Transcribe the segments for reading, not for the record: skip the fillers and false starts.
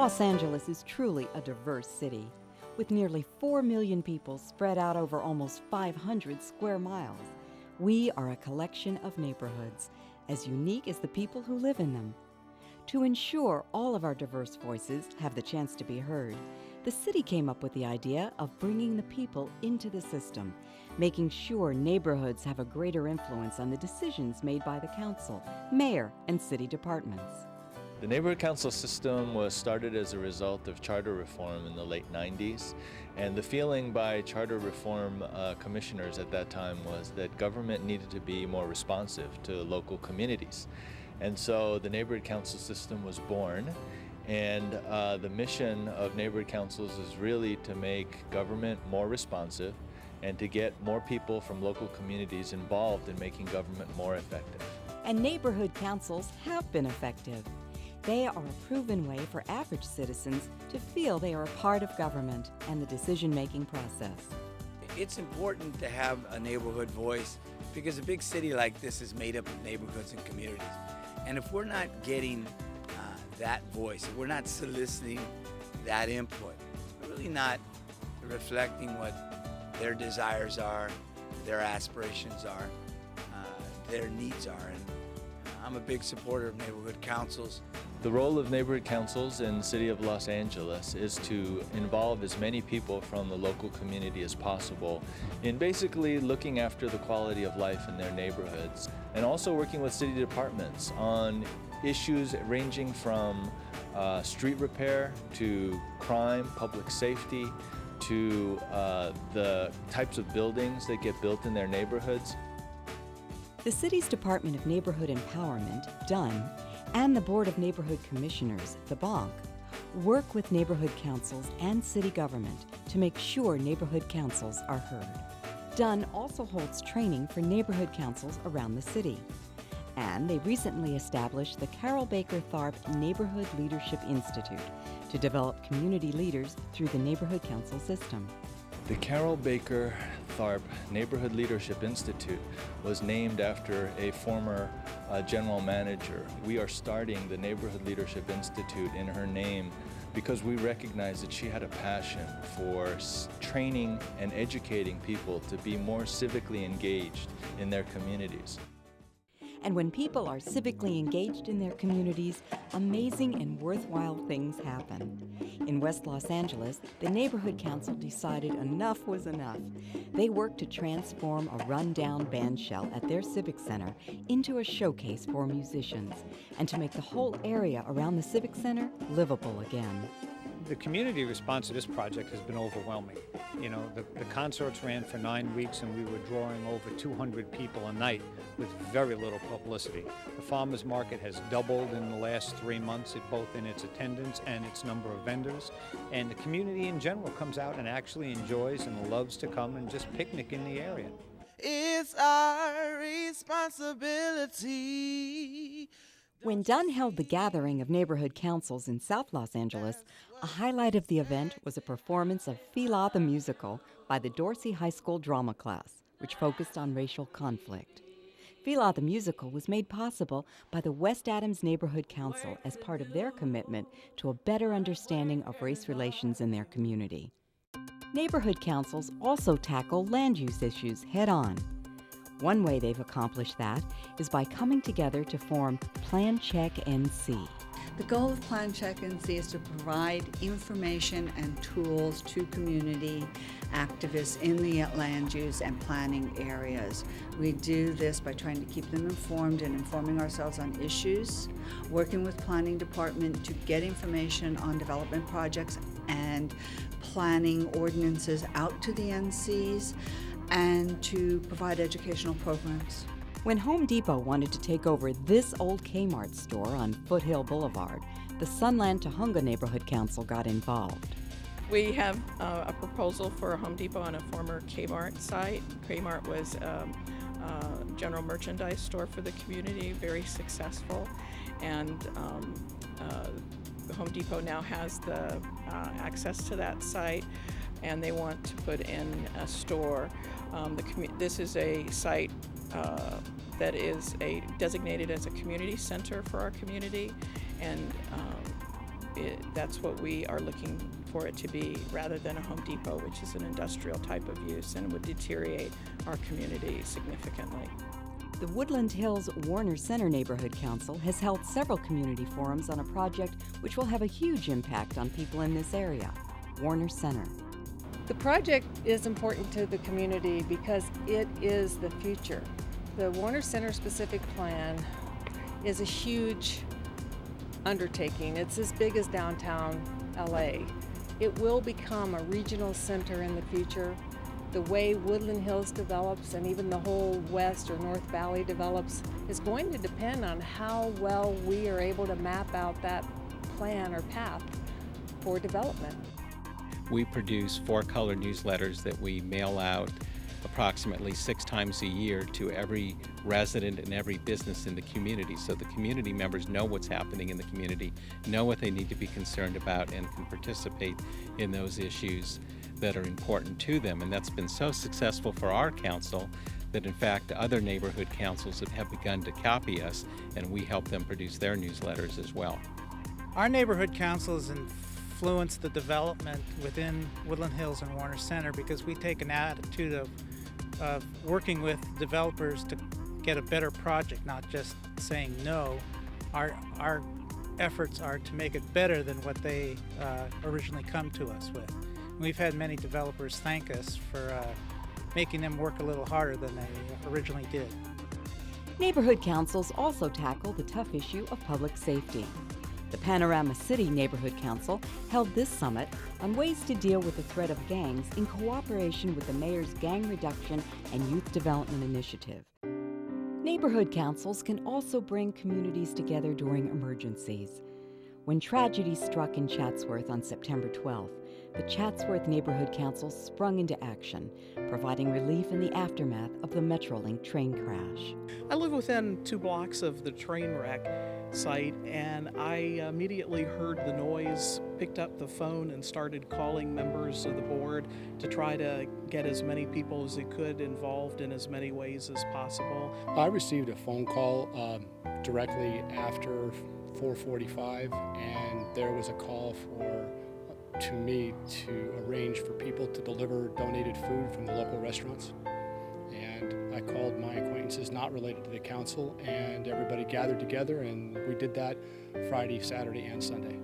Los Angeles is truly a diverse city, with nearly 4 million people spread out over almost 500 square miles. We are a collection of neighborhoods, as unique as the people who live in them. To ensure all of our diverse voices have the chance to be heard, the city came up with the idea of bringing the people into the system, making sure neighborhoods have a greater influence on the decisions made by the council, mayor, and city departments. The neighborhood council system was started as a result of charter reform in the late 90s, and the feeling by charter reform commissioners at that time was that government needed to be more responsive to local communities. And so the neighborhood council system was born, and the mission of neighborhood councils is really to make government more responsive and to get more people from local communities involved in making government more effective. And neighborhood councils have been effective. They are a proven way for average citizens to feel they are a part of government and the decision-making process. It's important to have a neighborhood voice because a big city like this is made up of neighborhoods and communities. And if we're not getting that voice, if we're not soliciting that input, we're really not reflecting what their desires are, their aspirations are, their needs are. And I'm a big supporter of neighborhood councils. The role of neighborhood councils in the city of Los Angeles is to involve as many people from the local community as possible in basically looking after the quality of life in their neighborhoods, and also working with city departments on issues ranging from street repair to crime, public safety, to the types of buildings that get built in their neighborhoods. The city's Department of Neighborhood Empowerment, DUN, and the Board of Neighborhood Commissioners, the BONC, work with neighborhood councils and city government to make sure neighborhood councils are heard. DUN also holds training for neighborhood councils around the city. And they recently established the Carol Baker Tharp Neighborhood Leadership Institute to develop community leaders through the neighborhood council system. The Carol Baker Tharp Neighborhood Leadership Institute was named after a former general manager. We are starting the Neighborhood Leadership Institute in her name because we recognize that she had a passion for training and educating people to be more civically engaged in their communities. And when people are civically engaged in their communities, amazing and worthwhile things happen. In West Los Angeles, the Neighborhood Council decided enough was enough. They worked to transform a rundown band shell at their civic center into a showcase for musicians and to make the whole area around the civic center livable again. The community response to this project has been overwhelming. You know, the concerts ran for 9 weeks and we were drawing over 200 people a night with very little publicity. The farmers market has doubled in the last 3 months, both in its attendance and its number of vendors. And the community in general comes out and actually enjoys and loves to come and just picnic in the area. It's our responsibility. When Dunn held the gathering of neighborhood councils in South Los Angeles, a highlight of the event was a performance of Fila the Musical by the Dorsey High School drama class, which focused on racial conflict. Fila the Musical was made possible by the West Adams Neighborhood Council as part of their commitment to a better understanding of race relations in their community. Neighborhood councils also tackle land use issues head-on. One way they've accomplished that is by coming together to form Plan Check NC. The goal of Plan Check NC is to provide information and tools to community activists in the land use and planning areas. We do this by trying to keep them informed and informing ourselves on issues, working with planning department to get information on development projects and planning ordinances out to the NCs, and to provide educational programs. When Home Depot wanted to take over this old Kmart store on Foothill Boulevard, the Sunland Tahunga Neighborhood Council got involved. We have a proposal for a Home Depot on a former Kmart site. Kmart was a general merchandise store for the community, very successful, and Home Depot now has the access to that site, and they want to put in a store. This is a site that is designated as a community center for our community, and that's what we are looking for it to be, rather than a Home Depot, which is an industrial type of use and would deteriorate our community significantly. The Woodland Hills Warner Center Neighborhood Council has held several community forums on a project which will have a huge impact on people in this area, Warner Center. The project is important to the community because it is the future. The Warner Center specific plan is a huge undertaking. It's as big as downtown LA. It will become a regional center in the future. The way Woodland Hills develops and even the whole West or North Valley develops is going to depend on how well we are able to map out that plan or path for development. We produce 4-color newsletters that we mail out approximately 6 times a year to every resident and every business in the community, so the community members know what's happening in the community, know what they need to be concerned about, and can participate in those issues that are important to them. And that's been so successful for our council that in fact other neighborhood councils have begun to copy us, and we help them produce their newsletters as well. Our neighborhood councils influence the development within Woodland Hills and Warner Center because we take an attitude of working with developers to get a better project, not just saying no. Our efforts are to make it better than what they originally come to us with. We've had many developers thank us for making them work a little harder than they originally did. Neighborhood councils also tackle the tough issue of public safety. The Panorama City Neighborhood Council held this summit on ways to deal with the threat of gangs in cooperation with the Mayor's Gang Reduction and Youth Development Initiative. Neighborhood councils can also bring communities together during emergencies. When tragedy struck in Chatsworth on September 12th, the Chatsworth Neighborhood Council sprung into action, providing relief in the aftermath of the Metrolink train crash. I live within 2 blocks of the train wreck site, and I immediately heard the noise, picked up the phone, and started calling members of the board to try to get as many people as they could involved in as many ways as possible. I received a phone call directly after 4:45, and there was a call to me to arrange for people to deliver donated food from the local restaurants. And I called my acquaintances not related to the council, and everybody gathered together, and we did that Friday, Saturday, and Sunday.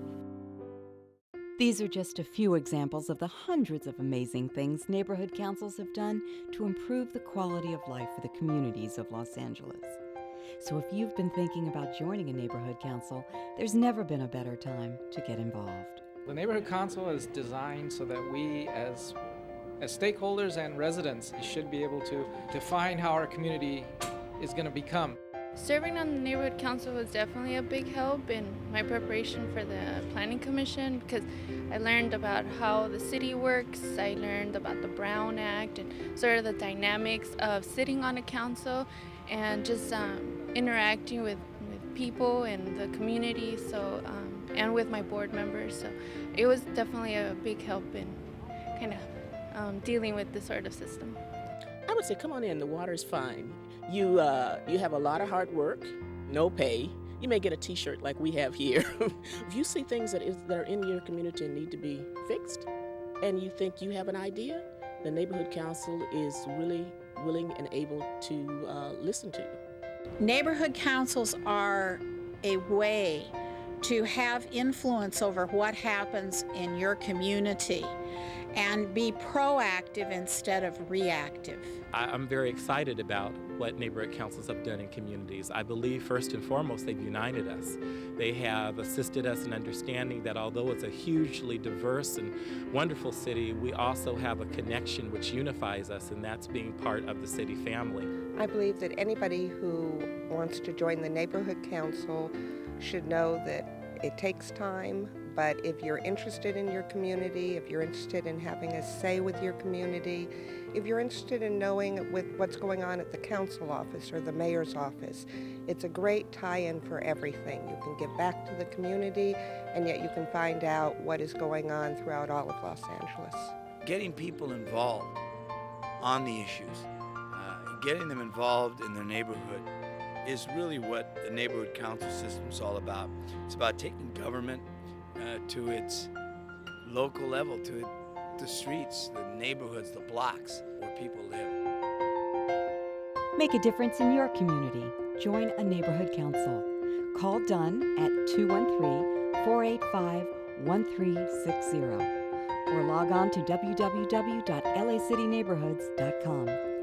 These are just a few examples of the hundreds of amazing things neighborhood councils have done to improve the quality of life for the communities of Los Angeles. So if you've been thinking about joining a neighborhood council, there's never been a better time to get involved. The neighborhood council is designed so that we as stakeholders and residents should be able to define how our community is going to become. Serving on the neighborhood council was definitely a big help in my preparation for the planning commission because I learned about how the city works. I learned about the Brown Act and sort of the dynamics of sitting on a council and just interacting with people in the community, and with my board members. So it was definitely a big help in kind of dealing with this sort of system. I would say come on in, the water's fine. You have a lot of hard work, no pay. You may get a t-shirt like we have here. If you see things that are in your community and need to be fixed, and you think you have an idea, the neighborhood council is really willing and able to listen to you. Neighborhood councils are a way to have influence over what happens in your community and be proactive instead of reactive. I'm very excited about what neighborhood councils have done in communities. I believe first and foremost they've united us. They have assisted us in understanding that although it's a hugely diverse and wonderful city, we also have a connection which unifies us, and that's being part of the city family. I believe that anybody who wants to join the neighborhood council should know that it takes time, but if you're interested in your community, if you're interested in having a say with your community, if you're interested in knowing with what's going on at the council office or the mayor's office, it's a great tie-in for everything. You can give back to the community, and yet you can find out what is going on throughout all of Los Angeles. Getting people involved on the issues, getting them involved in their neighborhood is really what the neighborhood council system is all about. It's about taking government to its local level, to the streets, the neighborhoods, the blocks where people live. Make a difference in your community. Join a neighborhood council. Call Dunn at 213-485-1360 or log on to www.lacityneighborhoods.com.